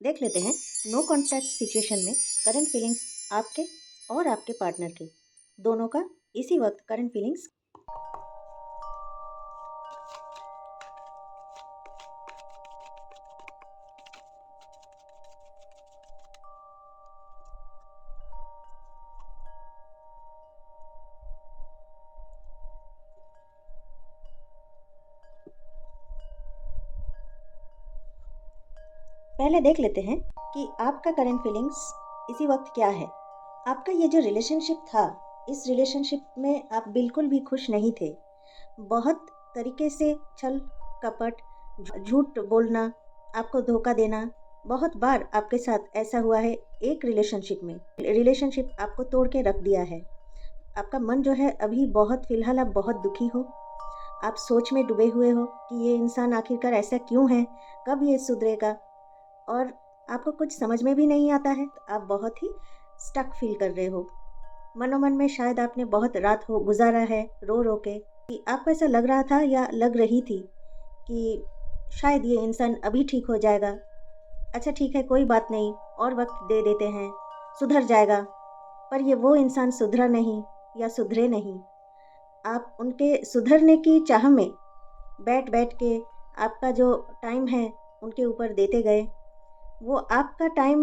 देख लेते हैं नो कॉन्टैक्ट सिचुएशन में करंट फीलिंग्स आपके और आपके पार्टनर के दोनों का इसी वक्त करंट फीलिंग्स। पहले देख लेते हैं कि आपका करंट फीलिंग्स इसी वक्त क्या है। आपका ये जो रिलेशनशिप था, इस रिलेशनशिप में आप बिल्कुल भी खुश नहीं थे। बहुत तरीके से छल कपट, झूठ बोलना, आपको धोखा देना, बहुत बार आपके साथ ऐसा हुआ है। एक रिलेशनशिप आपको तोड़ के रख दिया है। आपका मन जो है अभी बहुत फ़िलहाल आप बहुत दुखी हो। आप सोच में डूबे हुए हो कि ये इंसान आखिरकार ऐसा क्यों है? कब ये सुधरेगा? और आपको कुछ समझ में भी नहीं आता है। तो आप बहुत ही स्टक फ़ील कर रहे हो। मनोमन में शायद आपने बहुत रात हो गुज़ारा है रो-रो के, कि आपको ऐसा लग रहा था या लग रही थी कि शायद ये इंसान अभी ठीक हो जाएगा। अच्छा ठीक है, कोई बात नहीं, और वक़्त दे देते हैं, सुधर जाएगा। पर ये वो इंसान सुधरा नहीं या सुधरे नहीं। आप उनके सुधरने की चाह में बैठ-बैठ के आपका जो टाइम है उनके ऊपर देते गए। वो आपका टाइम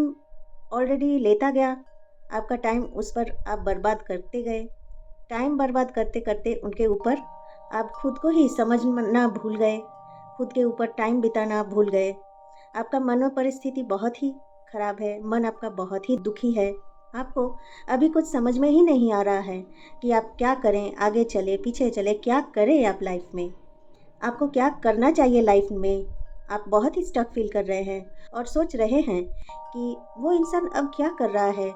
ऑलरेडी लेता गया, आपका टाइम उस पर आप बर्बाद करते गए। टाइम बर्बाद करते-करते उनके ऊपर आप खुद को ही समझना भूल गए, खुद के ऊपर टाइम बिताना भूल गए। आपका मनोपरिस्थिति बहुत ही खराब है, मन आपका बहुत ही दुखी है। आपको अभी कुछ समझ में ही नहीं आ रहा है कि आप क्या करें, आगे चलें, पीछे चलें, क्या करें आप लाइफ़ में? आपको क्या करना चाहिए लाइफ में? आप बहुत ही स्टक फ़ील कर रहे हैं और सोच रहे हैं कि वो इंसान अब क्या कर रहा है?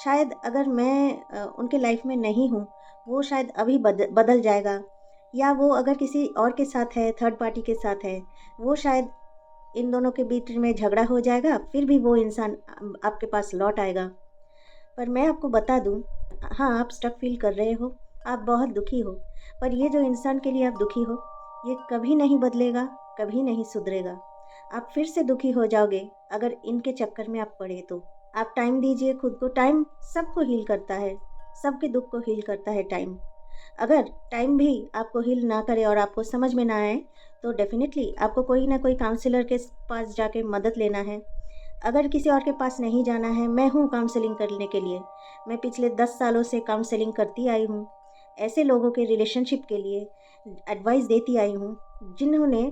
शायद अगर मैं उनके लाइफ में नहीं हूँ, वो शायद अभी बदल जाएगा, या वो अगर किसी और के साथ है, थर्ड पार्टी के साथ है, वो शायद इन दोनों के बीच में झगड़ा हो जाएगा, फिर भी वो इंसान आपके पास लौट आएगा। पर मैं आपको बता दूँ, हाँ, आप स्टक फ़ील कर रहे हो, आप बहुत दुखी हो, पर ये जो इंसान के लिए आप दुखी हो, ये कभी नहीं बदलेगा, कभी नहीं सुधरेगा। आप फिर से दुखी हो जाओगे अगर इनके चक्कर में आप पड़े तो। आप टाइम दीजिए खुद को, टाइम सबको हील करता है, सबके दुःख को हील करता है टाइम। अगर टाइम भी आपको हील ना करे और आपको समझ में ना आए, तो डेफ़िनिटली आपको कोई ना कोई काउंसलर के पास जाके मदद लेना है। अगर किसी और के पास नहीं जाना है, मैं हूँ काउंसलिंग करने के लिए। मैं पिछले 10 सालों से काउंसलिंग करती आई हूँ। ऐसे लोगों के रिलेशनशिप के लिए एडवाइस देती आई हूँ, जिन्होंने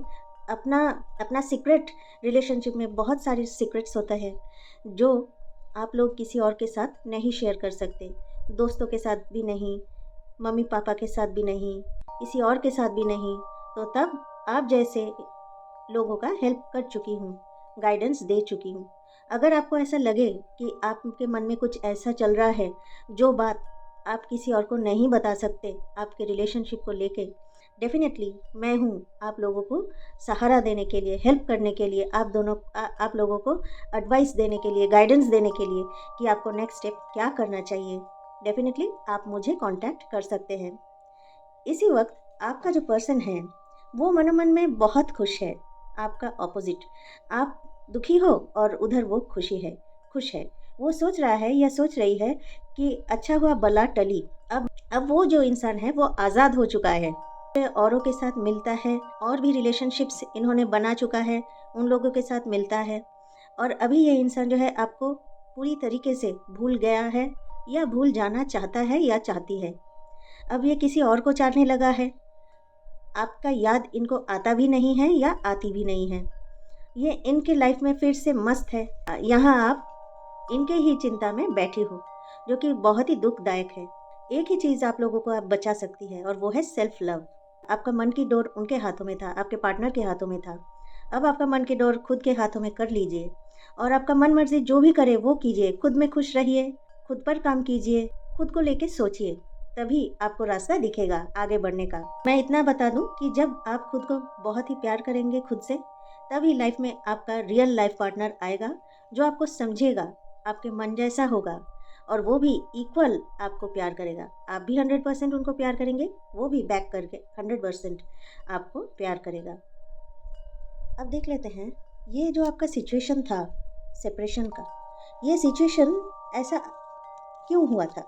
अपना अपना सीक्रेट, रिलेशनशिप में बहुत सारे सीक्रेट्स होते हैं, जो आप लोग किसी और के साथ नहीं शेयर कर सकते। दोस्तों के साथ भी नहीं, मम्मी-पापा के साथ भी नहीं, किसी और के साथ भी नहीं। तो तब आप जैसे लोगों का हेल्प कर चुकी हूँ, गाइडेंस दे चुकी हूँ। अगर आपको ऐसा लगे कि आपके मन में कुछ ऐसा चल रहा है, जो बात आप किसी और को नहीं बता सकते आपके रिलेशनशिप को लेके, डेफ़िनेटली मैं हूँ आप लोगों को सहारा देने के लिए, हेल्प करने के लिए, आप लोगों को एडवाइस देने के लिए, गाइडेंस देने के लिए कि आपको नेक्स्ट स्टेप क्या करना चाहिए। डेफ़िनेटली आप मुझे कॉन्टैक्ट कर सकते हैं। इसी वक़्त आपका जो पर्सन है, वो मनोमन में बहुत खुश है, आपका ऑपोज़िट। आप दुखी हो और उधर वो खुश है। वो सोच रहा है या सोच रही है कि अच्छा हुआ बला टली। अब वो जो इंसान है वो आज़ाद हो चुका है। औरों के साथ मिलता है, और भी रिलेशनशिप्स इन्होंने बना चुका है, उन लोगों के साथ मिलता है। और अभी ये इंसान जो है आपको पूरी तरीके से भूल गया है, या भूल जाना चाहता है या चाहती है। अब ये किसी और को चाहने लगा है। आपका याद इनको आता भी नहीं है या आती भी नहीं है। ये इनके लाइफ में फिर से मस्त है। यहाँ आप इनके ही चिंता में बैठी हो, जो कि बहुत ही दुखदायक है। एक ही चीज़ आप लोगों को अब बचा सकती है, और वो है सेल्फ लव। आपका मन की डोर उनके हाथों में था, आपके पार्टनर के हाथों में था। अब आपका मन की डोर खुद के हाथों में कर लीजिए, और आपका मन मर्ज़ी जो भी करे वो कीजिए। खुद में खुश रहिए, खुद पर काम कीजिए, खुद को लेके सोचिए, तभी आपको रास्ता दिखेगा आगे बढ़ने का। मैं इतना बता दूँ कि जब आप खुद को बहुत ही प्यार करेंगे खुद से, तभी लाइफ में आपका रियल लाइफ पार्टनर आएगा, जो आपको समझेगा, आपके मन जैसा होगा, और वो भी इक्वल आपको प्यार करेगा। आप भी 100% उनको प्यार करेंगे, वो भी बैक करके 100% आपको प्यार करेगा। अब देख लेते हैं, ये जो आपका सिचुएशन था, सेपरेशन का। ये सिचुएशन ऐसा क्यों हुआ था?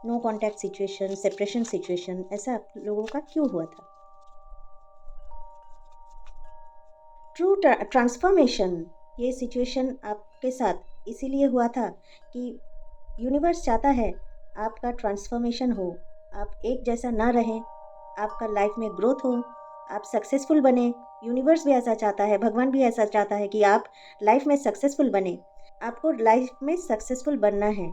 No contact situation, separation situation, ऐसा आप लोगों का क्यों हुआ था? ट्रू ट्रांसफॉर्मेशन, ये सिचुएशन आपके साथ इसीलिए हुआ था कि यूनिवर्स चाहता है आपका ट्रांसफॉर्मेशन हो, आप एक जैसा ना रहें, आपका लाइफ में ग्रोथ हो, आप सक्सेसफुल बने। यूनिवर्स भी ऐसा चाहता है, भगवान भी ऐसा चाहता है कि आप लाइफ में सक्सेसफुल बने। आपको लाइफ में सक्सेसफुल बनना है।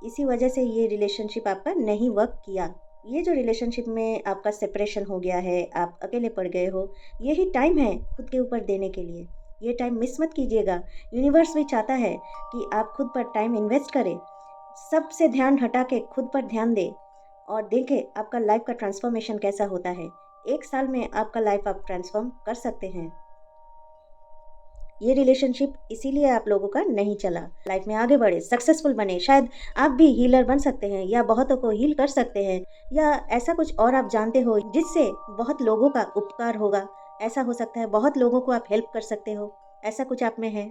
इसी वजह से ये रिलेशनशिप आपका नहीं वर्क किया। ये जो रिलेशनशिप में आपका सेपरेशन हो गया है, आप अकेले पड़ गए हो, यही टाइम है खुद के ऊपर देने के लिए। ये टाइम मिस मत कीजिएगा। यूनिवर्स भी चाहता है कि आप खुद पर टाइम इन्वेस्ट करें, सबसे ध्यान हटा के खुद पर ध्यान दें और देखें आपका लाइफ का ट्रांसफॉर्मेशन कैसा होता है। 1 साल में आपका लाइफ आप ट्रांसफॉर्म कर सकते हैं। ये रिलेशनशिप इसीलिए आप लोगों का नहीं चला। लाइफ में आगे बढ़े, सक्सेसफुल बने, शायद आप भी हीलर बन सकते हैं या बहुतों को हील कर सकते हैं, या ऐसा कुछ और आप जानते हो जिससे बहुत लोगों का उपकार होगा। ऐसा हो सकता है बहुत लोगों को आप हेल्प कर सकते हो, ऐसा कुछ आप में है।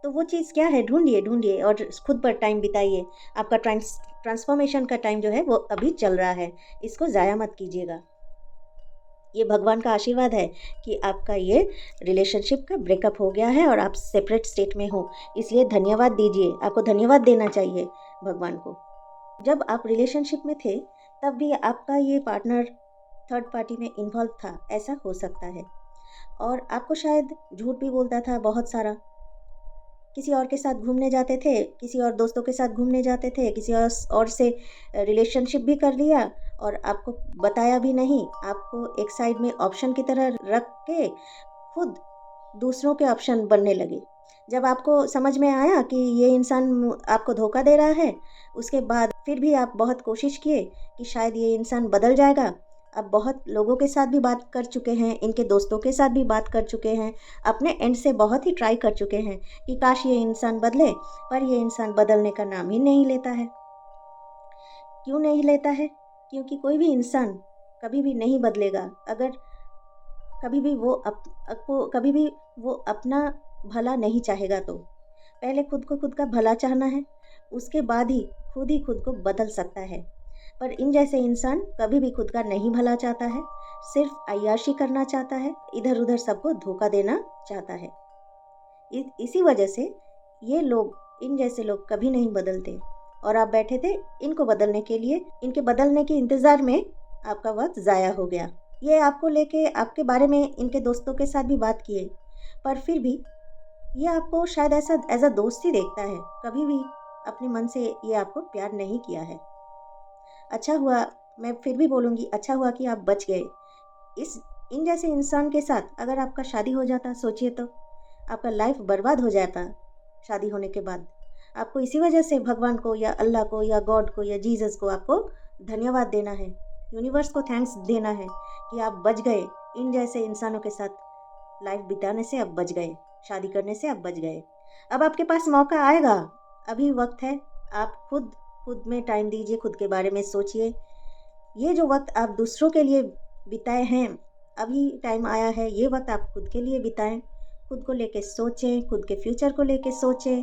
तो वो चीज़ क्या है, ढूंढिए ढूंढिए और खुद पर टाइम बिताइए। आपका ट्रांसफॉर्मेशन का टाइम जो है वो अभी चल रहा है, इसको ज़ाया मत कीजिएगा। ये भगवान का आशीर्वाद है कि आपका ये रिलेशनशिप का ब्रेकअप हो गया है और आप सेपरेट स्टेट में हो, इसलिए धन्यवाद दीजिए। आपको धन्यवाद देना चाहिए भगवान को। जब आप रिलेशनशिप में थे तब भी आपका ये पार्टनर थर्ड पार्टी में इन्वॉल्व था, ऐसा हो सकता है। और आपको शायद झूठ भी बोलता था बहुत सारा। किसी और के साथ घूमने जाते थे, किसी और दोस्तों के साथ घूमने जाते थे, किसी और से रिलेशनशिप भी कर लिया और आपको बताया भी नहीं। आपको एक साइड में ऑप्शन की तरह रख के खुद दूसरों के ऑप्शन बनने लगे। जब आपको समझ में आया कि ये इंसान आपको धोखा दे रहा है, उसके बाद फिर भी आप बहुत कोशिश किए कि शायद ये इंसान बदल जाएगा। अब बहुत लोगों के साथ भी बात कर चुके हैं, इनके दोस्तों के साथ भी बात कर चुके हैं, अपने एंड से बहुत ही ट्राई कर चुके हैं कि काश ये इंसान बदले, पर ये इंसान बदलने का नाम ही नहीं लेता है। क्यों नहीं लेता है? क्योंकि कोई भी इंसान कभी भी नहीं बदलेगा अगर कभी भी वो अपना भला नहीं चाहेगा। तो पहले खुद को खुद का भला चाहना है, उसके बाद ही खुद को बदल सकता है। पर इन जैसे इंसान कभी भी खुद का नहीं भला चाहता है, सिर्फ अय्याशी करना चाहता है, इधर उधर सबको धोखा देना चाहता है। इसी वजह से ये लोग, इन जैसे लोग कभी नहीं बदलते। और आप बैठे थे इनको बदलने के लिए, इनके बदलने के इंतज़ार में आपका वक्त ज़ाया हो गया। ये आपको लेके आपके बारे में इनके दोस्तों के साथ भी बात किए, पर फिर भी ये आपको शायद ऐसा एज अ दोस्त ही देखता है, कभी भी अपने मन से ये आपको प्यार नहीं किया है। अच्छा हुआ, मैं फिर भी बोलूँगी, अच्छा हुआ कि आप बच गए। इन जैसे इंसान के साथ अगर आपका शादी हो जाता, सोचिए तो आपका लाइफ बर्बाद हो जाता। शादी होने के बाद आपको इसी वजह से भगवान को या अल्लाह को या गॉड को या जीसस को आपको धन्यवाद देना है, यूनिवर्स को थैंक्स देना है कि आप बच गए। इन जैसे इंसानों के साथ लाइफ बिताने से आप बच गए, शादी करने से आप बच गए। अब आपके पास मौका आएगा, अभी वक्त है। आप खुद में टाइम दीजिए, खुद के बारे में सोचिए। ये जो वक्त आप दूसरों के लिए बिताए हैं, अभी टाइम आया है ये वक्त आप खुद के लिए बिताएं। खुद को लेके सोचें, खुद के फ्यूचर को लेके सोचें,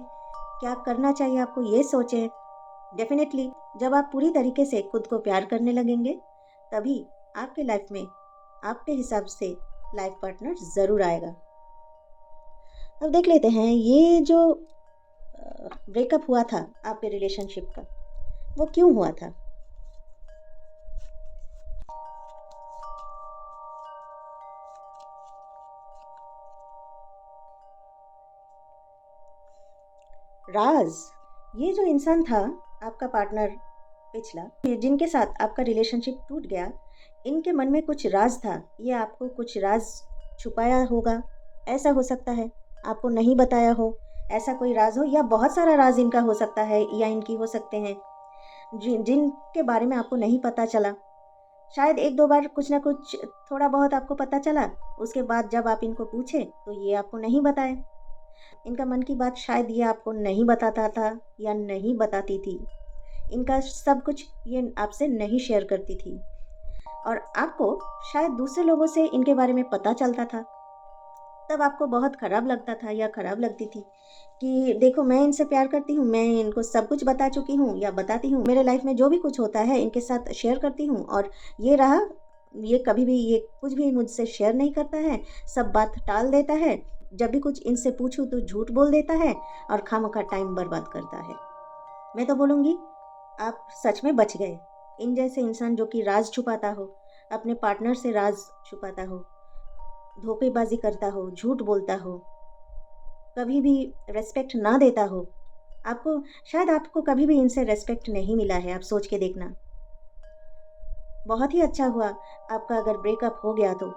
क्या करना चाहिए आपको ये सोचें। डेफिनेटली जब आप पूरी तरीके से खुद को प्यार करने लगेंगे, तभी आपके लाइफ में आपके हिसाब से लाइफ पार्टनर ज़रूर आएगा। अब देख लेते हैं ये जो ब्रेकअप हुआ था आपके रिलेशनशिप का, वो क्यों हुआ था। राज, ये जो इंसान था आपका पार्टनर पिछला, जिनके साथ आपका रिलेशनशिप टूट गया, इनके मन में कुछ राज था। ये आपको कुछ राज छुपाया होगा, ऐसा हो सकता है। आपको नहीं बताया हो, ऐसा कोई राज हो, या बहुत सारा राज इनका हो सकता है या इनकी हो सकते हैं जिनके बारे में आपको नहीं पता चला। शायद एक दो बार कुछ ना कुछ थोड़ा बहुत आपको पता चला, उसके बाद जब आप इनको पूछे तो ये आपको नहीं बताए। इनका मन की बात शायद ये आपको नहीं बताता था या नहीं बताती थी। इनका सब कुछ ये आपसे नहीं शेयर करती थी और आपको शायद दूसरे लोगों से इनके बारे में पता चलता था। तब आपको बहुत ख़राब लगता था या ख़राब लगती थी कि देखो मैं इनसे प्यार करती हूँ, मैं इनको सब कुछ बता चुकी हूँ या बताती हूँ, मेरे लाइफ में जो भी कुछ होता है इनके साथ शेयर करती हूँ, और ये रहा, ये कभी भी ये कुछ भी मुझसे शेयर नहीं करता है, सब बात टाल देता है, जब भी कुछ इनसे पूछूँ तो झूठ बोल देता है और खामखा टाइम बर्बाद करता है। मैं तो बोलूँगी आप सच में बच गए। इन जैसे इंसान जो कि राज छुपाता हो, अपने पार्टनर से राज छुपाता हो, धोखेबाजी करता हो, झूठ बोलता हो, कभी भी रेस्पेक्ट ना देता हो, आपको शायद आपको कभी भी इनसे रेस्पेक्ट नहीं मिला है, आप सोच के देखना। बहुत ही अच्छा हुआ आपका अगर ब्रेकअप हो गया तो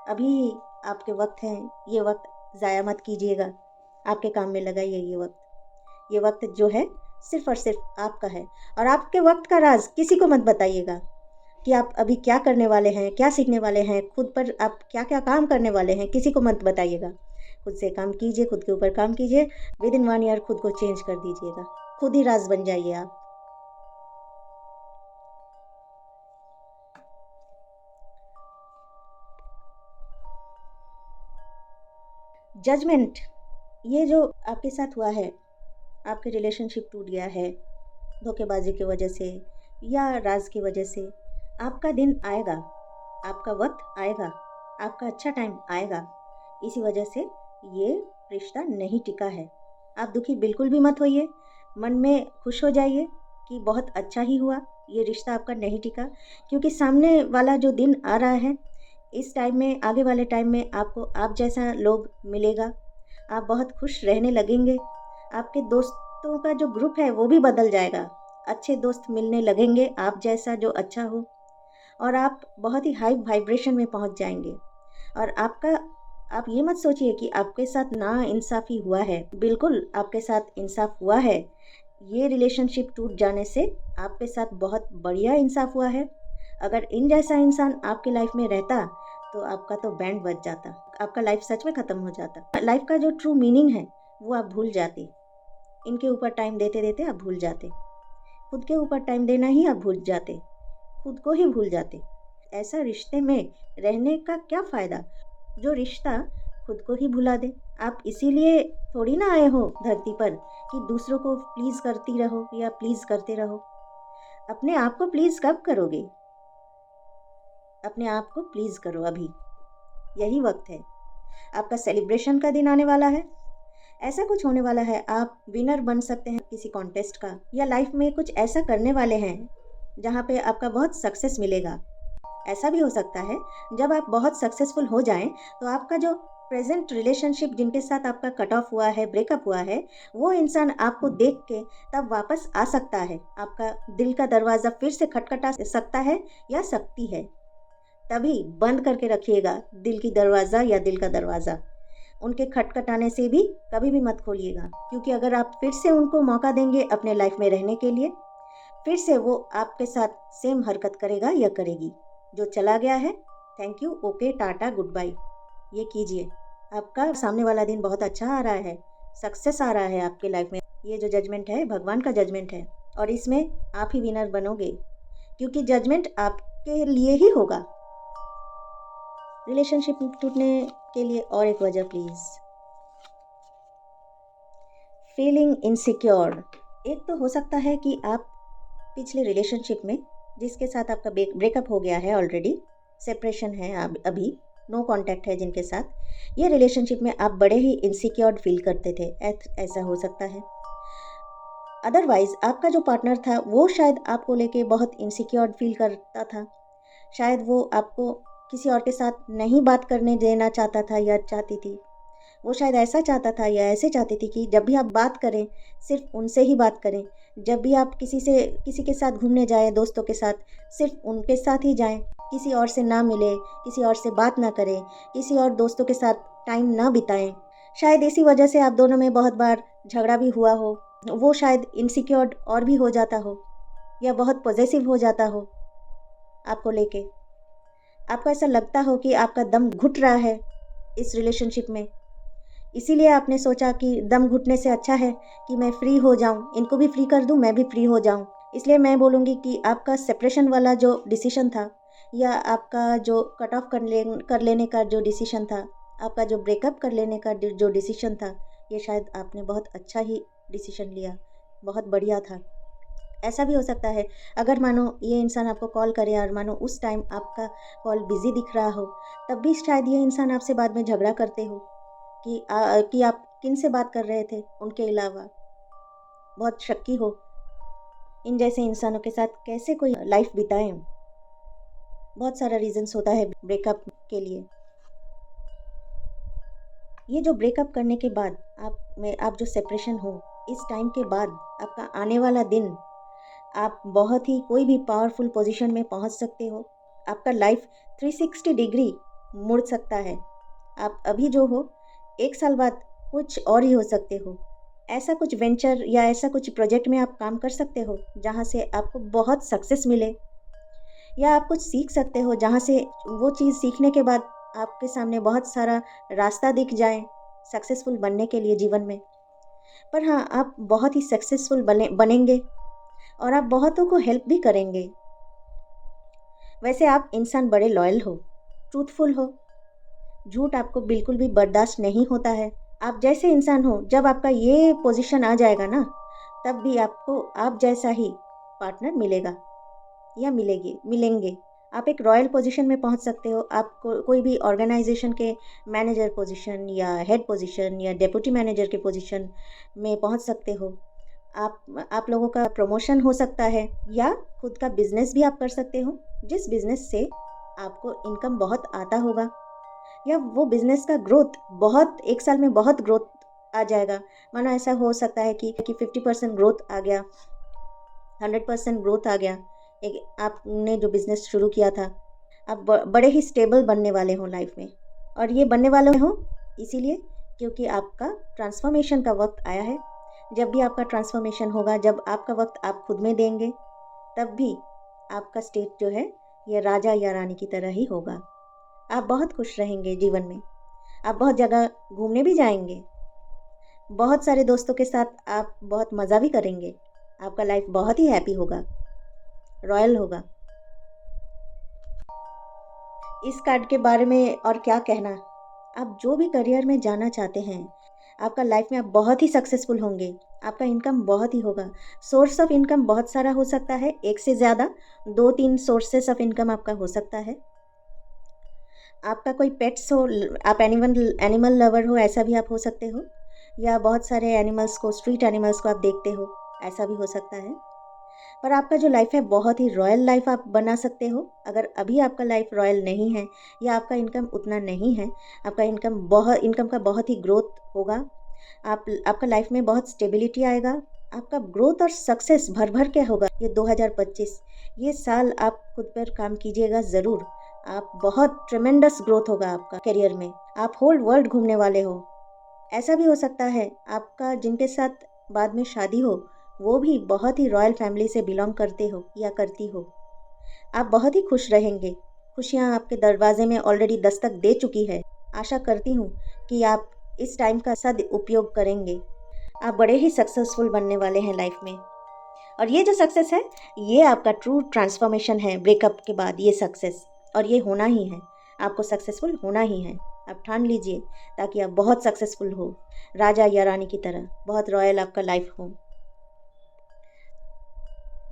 अभी आपके वक्त है, ये वक्त ज़ाया मत कीजिएगा, आपके काम में लगाइए ये वक्त जो है सिर्फ़ और सिर्फ आपका है, और आपके वक्त का राज किसी को मत बताइएगा कि आप अभी क्या करने वाले हैं, क्या सीखने वाले हैं, खुद पर आप क्या-क्या काम करने वाले हैं, किसी को मत बताइएगा। खुद से काम कीजिए, खुद के ऊपर काम कीजिए, विदिन 1 ईयर खुद को चेंज कर दीजिएगा, खुद ही राज बन जाइए आप। जजमेंट, ये जो आपके साथ हुआ है, आपके रिलेशनशिप टूट गया है धोखेबाजी की वजह से या राज की वजह से, आपका दिन आएगा, आपका वक्त आएगा, आपका अच्छा टाइम आएगा। इसी वजह से ये रिश्ता नहीं टिका है। आप दुखी बिल्कुल भी मत होइए, मन में खुश हो जाइए कि बहुत अच्छा ही हुआ ये रिश्ता आपका नहीं टिका, क्योंकि सामने वाला जो दिन आ रहा है, इस टाइम में, आगे वाले टाइम में आपको आप जैसा लोग मिलेगा, आप बहुत खुश रहने लगेंगे, आपके दोस्तों का जो ग्रुप है वो भी बदल जाएगा, अच्छे दोस्त मिलने लगेंगे आप जैसा जो अच्छा हो, और आप बहुत ही हाई वाइब्रेशन में पहुंच जाएंगे। और आप ये मत सोचिए कि आपके साथ ना इंसाफ़ी हुआ है, बिल्कुल आपके साथ इंसाफ़ हुआ है। ये रिलेशनशिप टूट जाने से आपके साथ बहुत बढ़िया इंसाफ़ हुआ है। अगर इन जैसा इंसान आपकी लाइफ में रहता तो आपका तो बैंड बज जाता, आपका लाइफ सच में ख़त्म हो जाता। लाइफ का जो ट्रू मीनिंग है वो आप भूल जाते, इनके ऊपर टाइम देते-देते आप भूल जाते। खुद के ऊपर टाइम देना ही आप भूल जाते, खुद को ही भूल जाते। ऐसा रिश्ते में रहने का क्या फ़ायदा जो रिश्ता खुद को ही भुला दे। आप इसीलिए थोड़ी ना आए हो धरती पर कि दूसरों को प्लीज़ करती रहो या प्लीज़ करते रहो। अपने आप को प्लीज़ कब करोगे? अपने आप को प्लीज़ करो अभी, यही वक्त है। आपका सेलिब्रेशन का दिन आने वाला है, ऐसा कुछ होने वाला है, आप विनर बन सकते हैं किसी कॉन्टेस्ट का, या लाइफ में कुछ ऐसा करने वाले हैं जहाँ पे आपका बहुत सक्सेस मिलेगा। ऐसा भी हो सकता है जब आप बहुत सक्सेसफुल हो जाएं तो आपका जो प्रेजेंट रिलेशनशिप जिनके साथ आपका कट ऑफ हुआ है, ब्रेकअप हुआ है, वो इंसान आपको देख के तब वापस आ सकता है, आपका दिल का दरवाज़ा फिर से खटखटा सकता है या सकती है। तभी बंद करके रखिएगा दिल की दरवाज़ा या दिल का दरवाज़ा, उनके खटखटाने से भी कभी भी मत खोलिएगा, क्योंकि अगर आप फिर से उनको मौका देंगे अपने लाइफ में रहने के लिए, फिर से वो आपके साथ सेम हरकत करेगा या करेगी। जो चला गया है, thank you, okay, tata, good bye, ये कीजिए। आपका सामने वाला दिन बहुत अच्छा आ रहा है, सक्सेस आ रहा है आपके लाइफ में। ये जो जजमेंट है भगवान का जजमेंट है, और इसमें आप ही विनर बनोगे, क्योंकि जजमेंट आपके लिए ही होगा। रिलेशनशिप टूटने के लिए और एक वजह प्लीज़, फीलिंग इनसिक्योर। एक तो हो सकता है कि आप पिछले रिलेशनशिप में जिसके साथ आपका ब्रेकअप हो गया है, ऑलरेडी सेपरेशन है, अभी नो कांटेक्ट है जिनके साथ, ये रिलेशनशिप में आप बड़े ही इनसिक्योर्ड फील करते थे, ऐसा हो सकता है। अदरवाइज़ आपका जो पार्टनर था वो शायद आपको लेके बहुत इनसिक्योर्ड फील करता था, शायद वो आपको किसी और के साथ नहीं बात करने देना चाहता था या चाहती थी, वो शायद ऐसा चाहता था या ऐसे चाहती थी कि जब भी आप बात करें सिर्फ उनसे ही बात करें, जब भी आप किसी के साथ घूमने जाएं, दोस्तों के साथ, सिर्फ उनके साथ ही जाएं, किसी और से ना मिले, किसी और से बात ना करें, किसी और दोस्तों के साथ टाइम ना बिताएं। शायद इसी वजह से आप दोनों में बहुत बार झगड़ा भी हुआ हो, वो शायद इनसिक्योर्ड और भी हो जाता हो या बहुत पॉजेसिव हो जाता हो आपको लेके, आपको ऐसा लगता हो कि आपका दम घुट रहा है इस रिलेशनशिप में, इसीलिए आपने सोचा कि दम घुटने से अच्छा है कि मैं फ्री हो जाऊं, इनको भी फ्री कर दूं, मैं भी फ्री हो जाऊं। इसलिए मैं बोलूँगी कि आपका सेपरेशन वाला जो डिसीजन था या आपका जो कट ऑफ कर लेने का जो डिसीजन था, आपका जो ब्रेकअप कर लेने का जो डिसीजन था, ये शायद आपने बहुत अच्छा ही डिसीजन लिया, बहुत बढ़िया था। ऐसा भी हो सकता है, अगर मानो ये इंसान आपको कॉल करे और मानो उस टाइम आपका कॉल बिज़ी दिख रहा हो, तब भी शायद ये इंसान आपसे बाद में झगड़ा करते हो कि आप किन से बात कर रहे थे उनके अलावा। बहुत शक्की हो, इन जैसे इंसानों के साथ कैसे कोई लाइफ बिताएं। बहुत सारा रीजंस होता है ब्रेकअप के लिए। ये जो ब्रेकअप करने के बाद आप जो सेपरेशन हो, इस टाइम के बाद आपका आने वाला दिन, आप बहुत ही कोई भी पावरफुल पोजीशन में पहुंच सकते हो। आपका लाइफ 360 डिग्री मुड़ सकता है। आप अभी जो हो, एक साल बाद कुछ और ही हो सकते हो। ऐसा कुछ वेंचर या ऐसा कुछ प्रोजेक्ट में आप काम कर सकते हो जहाँ से आपको बहुत सक्सेस मिले, या आप कुछ सीख सकते हो जहाँ से वो चीज़ सीखने के बाद आपके सामने बहुत सारा रास्ता दिख जाए सक्सेसफुल बनने के लिए जीवन में। पर हाँ, आप बहुत ही सक्सेसफुल बनेंगे और आप बहुतों को हेल्प भी करेंगे। वैसे आप इंसान बड़े लॉयल हो, ट्रूथफुल हो, झूठ आपको बिल्कुल भी बर्दाश्त नहीं होता है। आप जैसे इंसान हो, जब आपका ये पोजीशन आ जाएगा ना, तब भी आपको आप जैसा ही पार्टनर मिलेगा या मिलेंगे। आप एक रॉयल पोजीशन में पहुंच सकते हो। आप कोई भी ऑर्गेनाइजेशन के मैनेजर पोजीशन या हेड पोजीशन या डेप्यूटी मैनेजर के पोजीशन में पहुंच सकते हो। आप लोगों का प्रमोशन हो सकता है, या खुद का बिजनेस भी आप कर सकते हो, जिस बिजनेस से आपको इनकम बहुत आता होगा, या वो बिजनेस का ग्रोथ बहुत एक साल में बहुत ग्रोथ आ जाएगा। मानो ऐसा हो सकता है कि 50% ग्रोथ आ गया, 100% ग्रोथ आ गया। एक आपने जो बिजनेस शुरू किया था, आप बड़े ही स्टेबल बनने वाले हो लाइफ में। और ये बनने वाले हो इसीलिए क्योंकि आपका ट्रांसफॉर्मेशन का वक्त आया है। जब भी आपका ट्रांसफॉर्मेशन होगा, जब आपका वक्त आप खुद में देंगे, तब भी आपका स्टेट जो है ये राजा या रानी की तरह ही होगा। आप बहुत खुश रहेंगे जीवन में। आप बहुत जगह घूमने भी जाएंगे, बहुत सारे दोस्तों के साथ आप बहुत मज़ा भी करेंगे। आपका लाइफ बहुत ही हैप्पी होगा, रॉयल होगा। इस कार्ड के बारे में और क्या कहना। आप जो भी करियर में जाना चाहते हैं, आपका लाइफ में आप बहुत ही सक्सेसफुल होंगे। आपका इनकम बहुत ही होगा। सोर्स ऑफ इनकम बहुत सारा हो सकता है, एक से ज़्यादा 2-3 सोर्सेस ऑफ इनकम आपका हो सकता है। आपका कोई पेट्स हो, आप एनिमल लवर हो, ऐसा भी आप हो सकते हो, या बहुत सारे एनिमल्स को, स्ट्रीट एनिमल्स को आप देखते हो, ऐसा भी हो सकता है। पर आपका जो लाइफ है बहुत ही रॉयल लाइफ आप बना सकते हो। अगर अभी आपका लाइफ रॉयल नहीं है या आपका इनकम उतना नहीं है, आपका इनकम का बहुत ही ग्रोथ होगा। आपका लाइफ में बहुत स्टेबिलिटी आएगा। आपका ग्रोथ और सक्सेस भर भर के होगा। ये 2025 ये साल आप खुद पर काम कीजिएगा ज़रूर। आप बहुत ट्रेमेंडस ग्रोथ होगा आपका करियर में। आप होल वर्ल्ड घूमने वाले हो। ऐसा भी हो सकता है आपका जिनके साथ बाद में शादी हो, वो भी बहुत ही रॉयल फैमिली से बिलोंग करते हो या करती हो। आप बहुत ही खुश रहेंगे। खुशियाँ आपके दरवाजे में ऑलरेडी दस्तक दे चुकी है। आशा करती हूँ कि आप इस टाइम का सदुपयोग करेंगे। आप बड़े ही सक्सेसफुल बनने वाले हैं लाइफ में। और ये जो सक्सेस है, ये आपका ट्रू ट्रांसफॉर्मेशन है ब्रेकअप के बाद, ये सक्सेस। और ये होना ही है, आपको सक्सेसफुल होना ही है। आप ठान लीजिए ताकि आप बहुत सक्सेसफुल हो, राजा या रानी की तरह, बहुत रॉयल आपका लाइफ हो।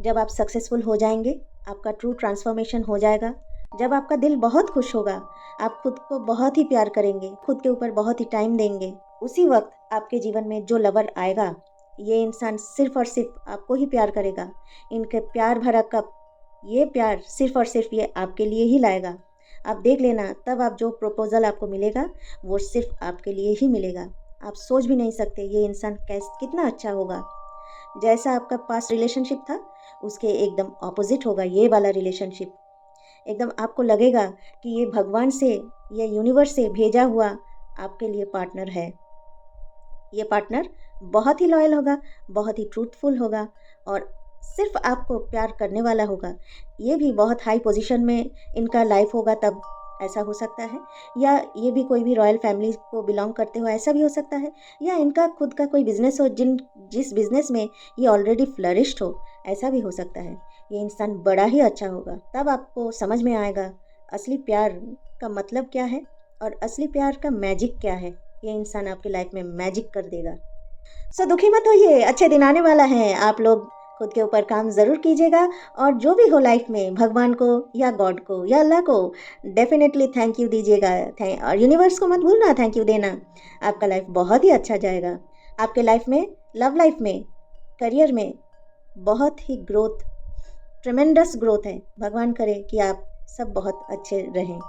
जब आप सक्सेसफुल हो जाएंगे, आपका ट्रू ट्रांसफॉर्मेशन हो जाएगा। जब आपका दिल बहुत खुश होगा, आप खुद को बहुत ही प्यार करेंगे, खुद के ऊपर बहुत ही टाइम देंगे। उसी वक्त आपके जीवन में जो लवर आएगा, ये इंसान सिर्फ और सिर्फ आपको ही प्यार करेगा। इनके प्यार भरा कप, ये प्यार सिर्फ और सिर्फ ये आपके लिए ही लाएगा। आप देख लेना, तब आप जो प्रपोजल आपको मिलेगा वो सिर्फ आपके लिए ही मिलेगा। आप सोच भी नहीं सकते ये इंसान कितना अच्छा होगा। जैसा आपका पास्ट रिलेशनशिप था, उसके एकदम ऑपोजिट होगा ये वाला रिलेशनशिप। एकदम आपको लगेगा कि ये भगवान से या यूनिवर्स से भेजा हुआ आपके लिए पार्टनर है। ये पार्टनर बहुत ही लॉयल होगा, बहुत ही ट्रूथफुल होगा और सिर्फ आपको प्यार करने वाला होगा। ये भी बहुत हाई पोजीशन में इनका लाइफ होगा, तब ऐसा हो सकता है। या ये भी कोई भी रॉयल फैमिली को बिलोंग करते हो, ऐसा भी हो सकता है। या इनका खुद का कोई बिजनेस हो, जिस बिजनेस में ये ऑलरेडी फ्लरिश्ड हो, ऐसा भी हो सकता है। ये इंसान बड़ा ही अच्छा होगा। तब आपको समझ में आएगा असली प्यार का मतलब क्या है और असली प्यार का मैजिक क्या है, ये इंसान आपकी लाइफ में मैजिक कर देगा। सो दुखी मत होइए, अच्छे दिन आने वाला है। आप लोग खुद के ऊपर काम ज़रूर कीजिएगा और जो भी हो लाइफ में भगवान को या गॉड को या अल्लाह को डेफिनेटली थैंक यू दीजिएगा। और यूनिवर्स को मत भूलना थैंक यू देना। आपका लाइफ बहुत ही अच्छा जाएगा। आपके लाइफ में, लव लाइफ में, करियर में बहुत ही ग्रोथ, ट्रेमेंडस ग्रोथ है। भगवान करे कि आप सब बहुत अच्छे रहें।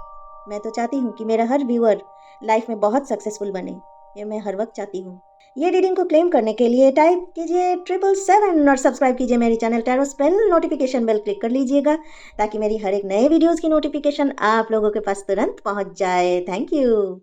मैं तो चाहती हूँ कि मेरा हर व्यूअर लाइफ में बहुत सक्सेसफुल बने, ये मैं हर वक्त चाहती हूँ। ये रीडिंग को क्लेम करने के लिए टाइप कीजिए 777 और सब्सक्राइब कीजिए मेरी channel tarot spell. Notification bell click कर लीजिएगा ताकि मेरी हर एक नए वीडियोस की नोटिफिकेशन आप लोगों के पास तुरंत पहुंच जाए। Thank you.